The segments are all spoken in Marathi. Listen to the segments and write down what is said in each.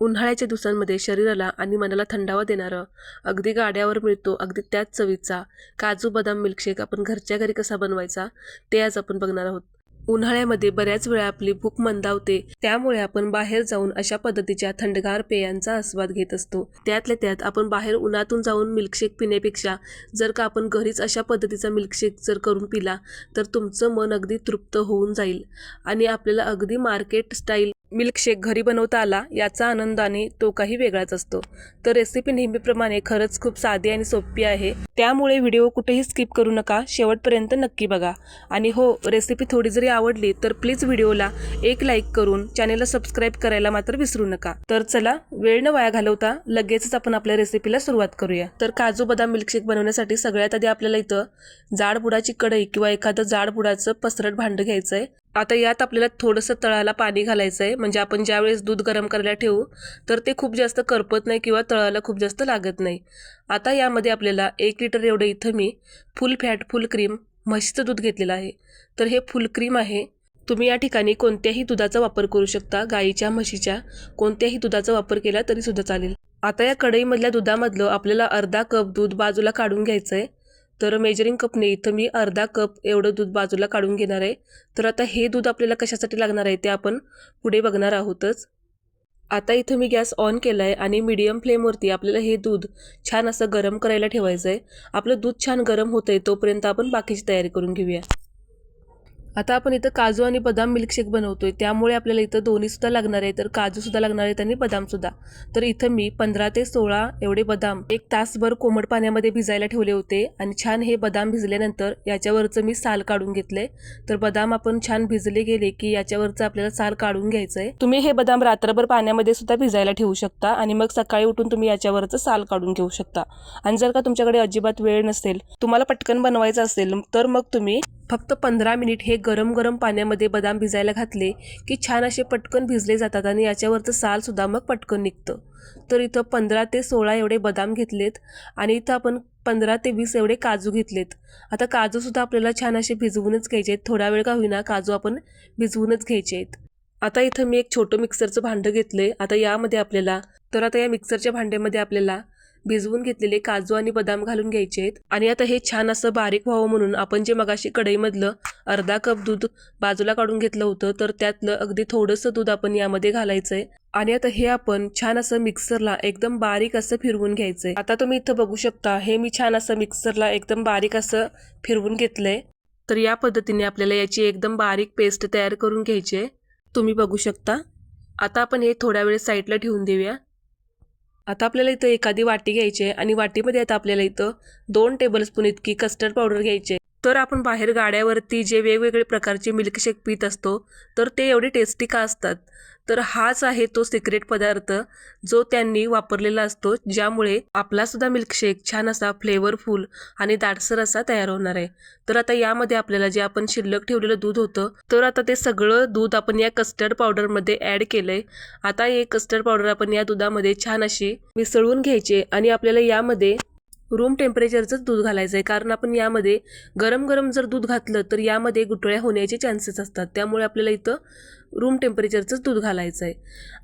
उन्हाळ्याच्या दिवसांमध्ये शरीराला आणि मनाला थंडावा देणारं, अगदी गाड्यावर मिळतो अगदी त्याच चवीचा काजू बदाम मिल्कशेक आपण घरच्या घरी कसा बनवायचा ते आज आपण बघणार आहोत. उन्हाळ्यामध्ये बऱ्याच वेळा आपली भूक मंदावते, त्यामुळे आपण बाहेर जाऊन अशा पद्धतीच्या थंडगार पेयांचा आस्वाद घेत असतो. त्यातल्या त्यात आपण बाहेर उन्हातून जाऊन मिल्कशेक पिण्यापेक्षा जर का आपण घरीच अशा पद्धतीचा मिल्कशेक जर करून पिला तर तुमचं मन अगदी तृप्त होऊन जाईल आणि आपल्याला अगदी मार्केट स्टाईल मिल्कशेक घरी बनवता आला याचा आनंद आणि तो काही वेगळाच असतो. तर रेसिपी नेहमीप्रमाणे खरंच खूप साधी आणि सोपी आहे, त्यामुळे व्हिडिओ कुठेही स्किप करू नका, शेवटपर्यंत नक्की बघा. आणि हो, रेसिपी थोडी जरी आवडली तर प्लीज व्हिडिओला एक लाईक करून चॅनेलला सबस्क्राईब करायला मात्र विसरू नका. तर चला वेळ न वाया घालवता लगेचच आपण आपल्या रेसिपीला सुरुवात करूया. तर काजू बदाम मिल्कशेक बनवण्यासाठी सगळ्यात आधी आपल्याला इथं जाड बुडाची कढई किंवा एखादं जाड बुडाचं पसरट भांडं घ्यायचं आहे. आता यात आपल्याला थोडंसं तळाला पाणी घालायचं आहे, म्हणजे आपण ज्यावेळेस दूध गरम करायला ठेवू तर ते खूप जास्त करपत नाही किंवा तळाला खूप जास्त लागत नाही. आता यामध्ये आपल्याला 1 लिटर एवढं इथं मी फुल फॅट फुल क्रीम म्हशीचं दूध घेतलेलं आहे. तर हे फुल क्रीम आहे. तुम्ही या ठिकाणी कोणत्याही दुधाचा वापर करू शकता, गाईच्या म्हशीच्या कोणत्याही दुधाचा वापर केला तरी सुद्धा चालेल. आता या कढईमधल्या दुधामधलं आपल्याला अर्धा कप दूध बाजूला काढून घ्यायचं आहे. तर मेजरिंग कपने इथं मी अर्धा कप एवढं दूध बाजूला काढून घेणार आहे. तर आता हे दूध आपल्याला कशासाठी लागणार आहे ते आपण पुढे बघणार आहोतच. आता इथं मी गॅस ऑन केला आहे आणि मीडियम फ्लेमवरती आपल्याला हे दूध छान असं गरम करायला ठेवायचं आहे. आपलं दूध छान गरम होतं आहे तोपर्यंत आपण बाकीची तयारी करून घेऊया. आता आपण इथं काजू आणि बदाम मिल्कशेक बनवतोय, त्यामुळे आपल्याला इथं दोन्हीसुद्धा लागणार आहे. तर काजूसुद्धा लागणार आहेत आणि बदामसुद्धा. तर इथं मी 15 ते 16 एवढे बदाम 1 तासभर कोमट पाण्यामध्ये भिजायला ठेवले होते आणि छान हे बदाम भिजल्यानंतर याच्यावरचं मी साल काढून घेतले. तर बदाम आपण छान भिजले गेले की याच्यावरचं आपल्याला साल काढून घ्यायचं आहे. तुम्ही हे बदाम रात्रभर पाण्यामध्ये सुद्धा भिजायला ठेवू शकता आणि मग सकाळी उठून तुम्ही याच्यावरचं साल काढून घेऊ शकता. आणि जर का तुमच्याकडे अजिबात वेळ नसेल, तुम्हाला पटकन बनवायचं असेल, तर मग तुम्ही फक्त 15 मिनिट हे गरम गरम पाण्यामध्ये बदाम भिजायला घातले की छान असे पटकन भिजले जातात आणि याच्यावरचं साल सुद्धा मग पटकन निघतं. तर इथं 15 ते 16 एवढे बदाम घेतलेत आणि इथं आपण 15 ते 20 एवढे काजू घेतलेत. आता काजूसुद्धा आपल्याला छान असे भिजवूनच घ्यायचे आहेत, थोडा वेळ का होईना काजू आपण भिजवूनच घ्यायचे आहेत. आता इथं मी एक छोटं मिक्सरचं भांडं घेतलंय. आता या मिक्सरच्या भांड्यामध्ये आपल्याला भिजवून घेतलेले काजू आणि बदाम घालून घ्यायचे आहेत. आणि आता हे छान असं बारीक व्हावं म्हणून आपण जे मगाशी कढईमधलं अर्धा कप दूध बाजूला काढून घेतलं होतं, तर त्यातलं अगदी थोडंसं दूध आपण यामध्ये घालायचंय. आणि आता हे आपण छान असं मिक्सरला एकदम बारीक असं फिरवून घ्यायचंय. आता तुम्ही इथं बघू शकता, हे मी छान असं मिक्सरला एकदम बारीक असं फिरवून घेतलंय. तर या पद्धतीने आपल्याला याची एकदम बारीक पेस्ट तयार करून घ्यायची आहे. तुम्ही बघू शकता. आता आपण हे थोड्या वेळ साईडला ठेवून देऊया. आता आपल्याला इथं एखादी वाटी घ्यायची आहे आणि वाटीमध्ये आता आपल्याला इथं 2 टेबलस्पून इतकी कस्टर्ड पावडर घ्यायची आहे. तर आपण बाहेर गाड्यावरती जे वेगवेगळे प्रकारचे मिल्कशेक पीत असतो तर ते एवढे टेस्टी का असतात, तर हाच आहे तो सिक्रेट पदार्थ जो त्यांनी वापरलेला असतो, ज्यामुळे आपला सुद्धा मिल्कशेक छान असा फ्लेवरफुल आणि दाटसर असा तयार होणार आहे. तर आता यामध्ये आपल्याला जे आपण शिल्लक ठेवलेलं दूध होतं, तर आता ते सगळं दूध आपण या कस्टर्ड पावडरमध्ये ॲड केलंय. आता हे कस्टर्ड पावडर आपण या दुधामध्ये छान अशी मिसळून घ्यायचे आणि आपल्याला यामध्ये रूम टेम्परेचरचंच दूध घालायचं आहे, कारण आपण यामध्ये गरम गरम जर दूध घातलं तर यामध्ये गुठळ्या होण्याचे चान्सेस असतात. त्यामुळे आपल्याला इथं रूम टेम्परेचरचंच दूध घालायचं आहे.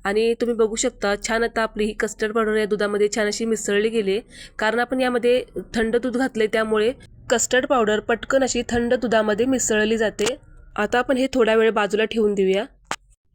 आणि तुम्ही बघू शकता छान आता आपली ही कस्टर्ड पावडर या दुधामध्ये छान अशी मिसळली गेली, कारण आपण यामध्ये थंड दूध घातले त्यामुळे कस्टर्ड पावडर पटकन अशी थंड दुधामध्ये मिसळली जाते. आता आपण हे थोडा वेळ बाजूला ठेवून देऊया.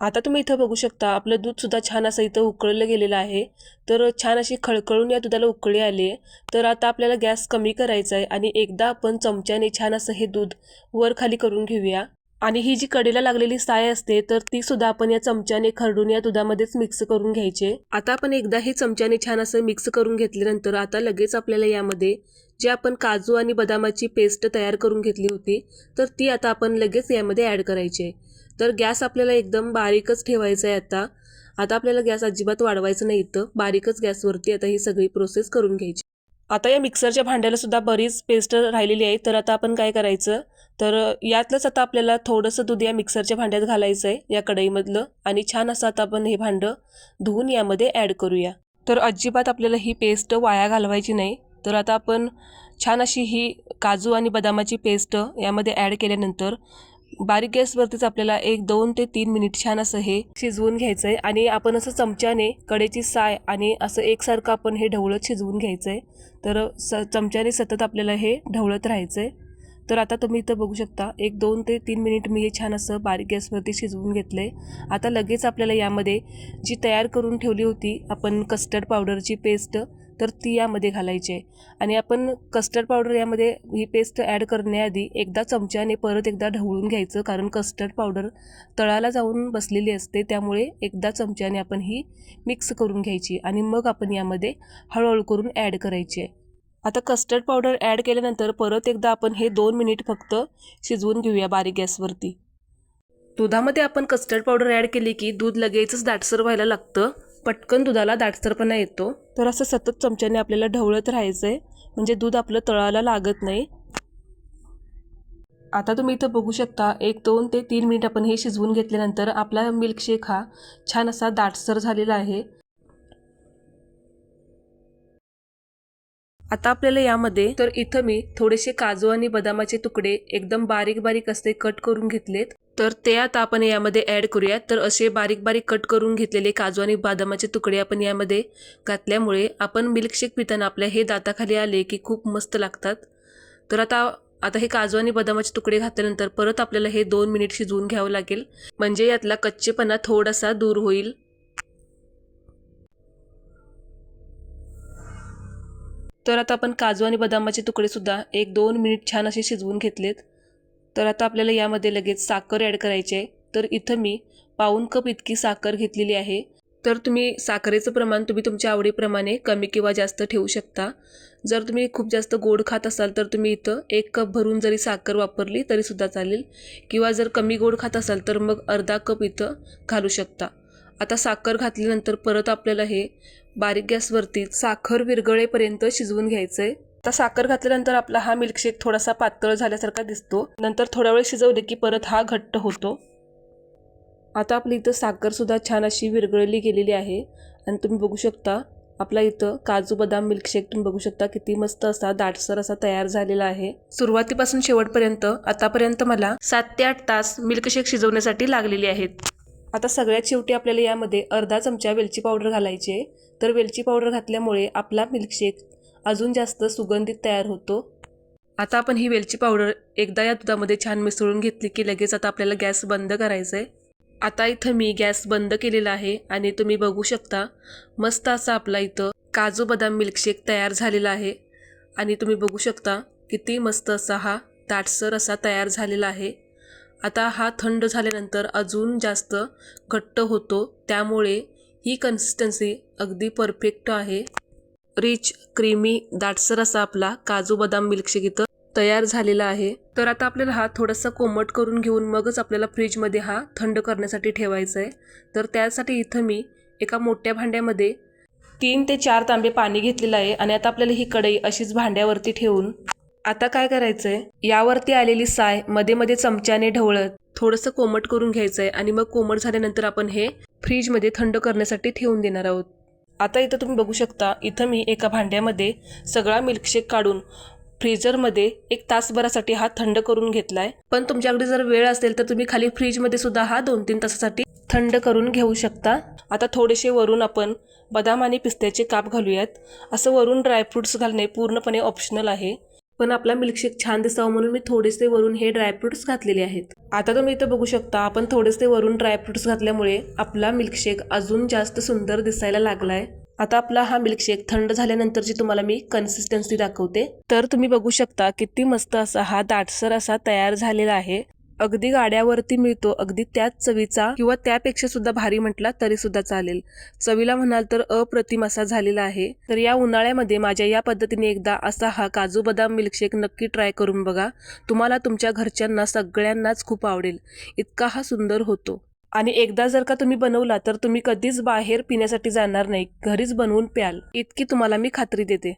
आता तुम्ही इथं बघू शकता आपलं दूधसुद्धा छान असं इथं उकळलं गेलेलं आहे. तर छान अशी खळखळून या दुधाला उकळी आली आहे. तर आता आपल्याला गॅस कमी करायचा आहे आणि एकदा आपण चमच्याने छान असं हे दूध वर खाली करून घेऊया. आणि ही जी कडेला लागलेली साय असते तर ती सुद्धा आपण या चमच्याने खरडून या दुधामध्येच मिक्स करून घ्यायचे. आता आपण एकदा हे चमच्याने छान असं मिक्स करून घेतल्यानंतर आता लगेच आपल्याला यामध्ये जे आपण काजू आणि बदामाची पेस्ट तयार करून घेतली होती तर ती आता आपण लगेच यामध्ये ॲड करायची आहे. तर गॅस आपल्याला एकदम बारीकच ठेवायचा आहे. आता आपल्याला गॅस अजिबात वाढवायचं नाही, इथं बारीकच गॅसवरती आता ही सगळी प्रोसेस करून घ्यायची. आता या मिक्सरच्या भांड्याला सुद्धा बरीच पेस्ट राहिलेली आहे. तर आता आपण काय करायचं, तर यातलंच आता आपल्याला थोडंसं दूध या मिक्सरच्या भांड्यात घालायचं आहे या कढईमधलं आणि छान असं आता आपण हे भांडं धुवून यामध्ये ॲड करूया. तर अजिबात आपल्याला ही पेस्ट वाया घालवायची नाही. तर आता आपण छान अशी ही काजू आणि बदामाची पेस्ट यामध्ये ॲड केल्यानंतर बारीक गॅसवरतीच आपल्याला 1-2 ते 3 मिनिट छान असं हे शिजवून घ्यायचं आहे आणि आपण असं चमच्याने कडेची साय आणि असं एकसारखं आपण हे ढवळत शिजवून घ्यायचं आहे. तर चमच्याने सतत आपल्याला हे ढवळत राहायचं आहे. तर आता तुम्ही इथं बघू शकता 1-2 ते 3 मिनिट मी हे छान असं बारीक गॅसवरती शिजवून घेतलं आहे. आता लगेच आपल्याला यामध्ये जी तयार करून ठेवली होती आपण कस्टर्ड पावडरची पेस्ट, तर ती यामध्ये घालायची आहे. आणि आपण कस्टर्ड पावडर यामध्ये ही पेस्ट ॲड करण्याआधी एकदा चमच्याने परत एकदा ढवळून घ्यायचं, कारण कस्टर्ड पावडर तळाला जाऊन बसलेली असते, त्यामुळे एकदा चमच्याने आपण ही मिक्स करून घ्यायची आणि मग आपण यामध्ये हळूहळू करून ॲड करायची आहे. आता कस्टर्ड पावडर ॲड केल्यानंतर परत एकदा आपण हे 2 मिनिट फक्त शिजवून घेऊया बारीक गॅसवरती. दुधामध्ये आपण कस्टर्ड पावडर ॲड केली की दूध लगेचच दाटसर व्हायला लागतं, पटकन दुधाला दाटसरपणा येतो. तर असं सतत चमच्याने आपल्याला ढवळत राहायचं आहे, म्हणजे दूध आपलं तळाला लागत नाही. आता तुम्ही इथं बघू शकता 1-2 ते 3 मिनिट आपण हे शिजवून घेतल्यानंतर आपला मिल्कशेक हा छान असा दाटसर झालेला आहे. आता आपल्याला यामध्ये तर इथं मी थोडेसे काजू आणि बदामाचे तुकडे एकदम बारीक बारीक असे कट करून घेतलेत, तर ते आता आपण यामध्ये ॲड करूयात. तर असे बारीक बारीक कट करून घेतलेले काजू आणि बदामाचे तुकडे आपण यामध्ये घातल्यामुळे आपण मिल्कशेक पिताना आपल्या हे दाताखाली आले की खूप मस्त लागतात. तर आता हे काजू आणि बदामाचे तुकडे घातल्यानंतर परत आपल्याला हे 2 मिनिट शिजवून घ्यावं लागेल, म्हणजे यातला कच्चेपणा थोडासा दूर होईल. तर आता आपण काजू आणि बदामाचे तुकडे सुद्धा 1-2 मिनिट छान असे शिजवून घेतलेत. तर आता आपल्याला यामध्ये लगेच साखर ॲड करायची आहे. तर इथं मी पाऊण कप इतकी साखर घेतलेली आहे. तर तुम्ही साखरेचं प्रमाण तुम्ही तुमच्या आवडीप्रमाणे कमी किंवा जास्त ठेवू शकता. जर तुम्ही खूप जास्त गोड खात असाल तर तुम्ही इथं 1 कप भरून जरी साखर वापरली तरीसुद्धा चालेल, किंवा जर कमी गोड खात असाल तर मग अर्धा कप इथं घालू शकता. आता साखर घातल्यानंतर परत आपल्याला हे बारीक गॅसवरती साखर विरघळेपर्यंत शिजवून घ्यायचं आहे. आता साखर घातल्यानंतर आपला हा मिल्कशेक थोडासा पातळ झाल्यासारखा दिसतो. नंतर थोडा वेळ शिजवले की परत हा घट्ट होतो. आता आपली इथं साखरसुद्धा छान अशी विरघळली गेलेली आहे आणि तुम्ही बघू शकता आपला इथं काजू बदाम मिल्कशेक तुम्ही बघू शकता किती मस्त असा दाटसर असा तयार झालेला आहे. सुरुवातीपासून शेवटपर्यंत आतापर्यंत मला 7 ते 8 तास मिल्कशेक शिजवण्यासाठी लागलेले आहेत. आता सगळ्यात शेवटी आपल्याला यामध्ये अर्धा चमचा वेलची पावडर घालायची आहे. तर वेलची पावडर घातल्यामुळे आपला मिल्कशेक अजून जास्त सुगंधित तयार होतो. आता आपण ही वेलची पावडर एकदा या दुधामध्ये छान मिसळून घेतली की लगेच आता आपल्याला गॅस बंद करायचा आहे. आता इथं मी गॅस बंद केलेला आहे आणि तुम्ही बघू शकता मस्त असा आपला इथं काजू बदाम मिल्कशेक तयार झालेला आहे. आणि तुम्ही बघू शकता किती मस्त असा हा दाटसर असा तयार झालेला आहे. आता हा थंड झाल्यानंतर अजून जास्त घट्ट होतो, त्यामुळे ही कन्सिस्टन्सी अगदी परफेक्ट आहे. रिच क्रीमी दाटसर असा आपला काजू बदाम मिल्कशेक इथं तयार झालेला आहे. तर आता आपल्याला हा थोडासा कोमट करून घेऊन मगच आपल्याला फ्रीजमध्ये हा थंड करण्यासाठी ठेवायचा आहे. तर त्यासाठी इथं मी एका मोठ्या भांड्यामध्ये 3 ते 4 तांबे पाणी घेतलेलं आहे आणि आता आपल्याला ही कढई अशीच भांड्यावरती ठेवून आता काय करायचंय, यावरती आलेली साय मध्ये मध्ये चमच्याने ढवळत थोडंसं कोमट करून घ्यायचंय आणि मग कोमट झाल्यानंतर आपण हे फ्रीजमध्ये थंड करण्यासाठी ठेवून देणार आहोत. आता इथं तुम्ही बघू शकता इथं मी एका भांड्यामध्ये सगळा मिल्कशेक काढून फ्रीजरमध्ये 1 तासभरासाठी हा थंड करून घेतलाय. पण तुमच्याकडे जर वेळ असेल तर तुम्ही खाली फ्रीजमध्ये सुद्धा हा 2-3 तासासाठी थंड करून घेऊ शकता. आता थोडेसे वरून आपण बदाम आणि पिस्त्याचे काप घालूयात. असं वरून ड्रायफ्रुट्स घालणे पूर्णपणे ऑप्शनल आहे, पण आपला मिल्कशेक छान दिसावं म्हणून मी थोडेसे वरून हे ड्रायफ्रुट्स घातलेले आहेत. आता तुम्ही इथं बघू शकता आपण थोडेसे वरून ड्रायफ्रुट्स घातल्यामुळे आपला मिल्कशेक अजून जास्त सुंदर दिसायला लागलाय. आता आपला हा मिल्कशेक थंड झाल्यानंतरची तुम्हाला मी कन्सिस्टन्सी दाखवते. तर तुम्ही बघू शकता किती मस्त असा हा दाटसर असा तयार झालेला आहे. अगदी गाड्यावरती मिळतो, अगदी त्याच चवीचा किंवा त्यापेक्षा सुद्धा भारी म्हटला तरी सुद्धा चालेल. चवीला म्हणाल तर अप्रतिम असा झालेला आहे. तर या उन्हाळ्यामध्ये माझ्या या पद्धतीने एकदा असा हा काजू बदाम मिल्कशेक नक्की ट्राय करून बघा. तुम्हाला तुमच्या घरच्यांना सगळ्यांनाच खूप आवडेल, इतका हा सुंदर होतो. आणि एकदा जर का तुम्ही बनवला तर तुम्ही कधीच बाहेर पिण्यासाठी जाणार नाही, घरीच बनवून प्याल, इतकी तुम्हाला मी खात्री देते.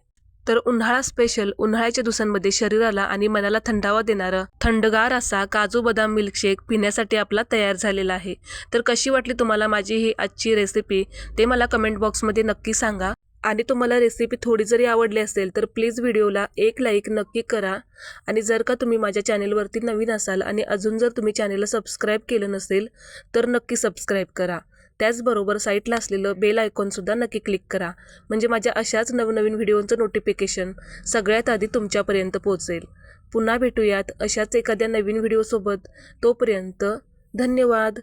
तर उन्हाळा स्पेशल उन्हाळ्याच्या दिवसांमध्ये शरीराला आणि मनाला थंडावा देणारं थंडगार असा काजू बदाम मिल्कशेक पिण्यासाठी आपला तयार झालेला आहे. तर कशी वाटली तुम्हाला माझी ही आजची रेसिपी ते मला कमेंट बॉक्समध्ये नक्की सांगा. आणि तुम्हाला रेसिपी थोडी जरी आवडली असेल तर प्लीज व्हिडिओला एक लाईक नक्की करा. आणि जर का तुम्ही माझ्या चॅनेलवरती नवीन असाल आणि अजून जर तुम्ही चॅनेलला सबस्क्राईब केलं नसेल तर नक्की सबस्क्राईब करा. त्याचबरोबर साईडला असलेलं बेल आयकॉनसुद्धा नक्की क्लिक करा, म्हणजे माझ्या अशाच नवनवीन व्हिडिओचं नोटिफिकेशन सगळ्यात आधी तुमच्यापर्यंत पोहोचेल. पुन्हा भेटूयात अशाच एखाद्या नवीन व्हिडिओसोबत. तोपर्यंत धन्यवाद.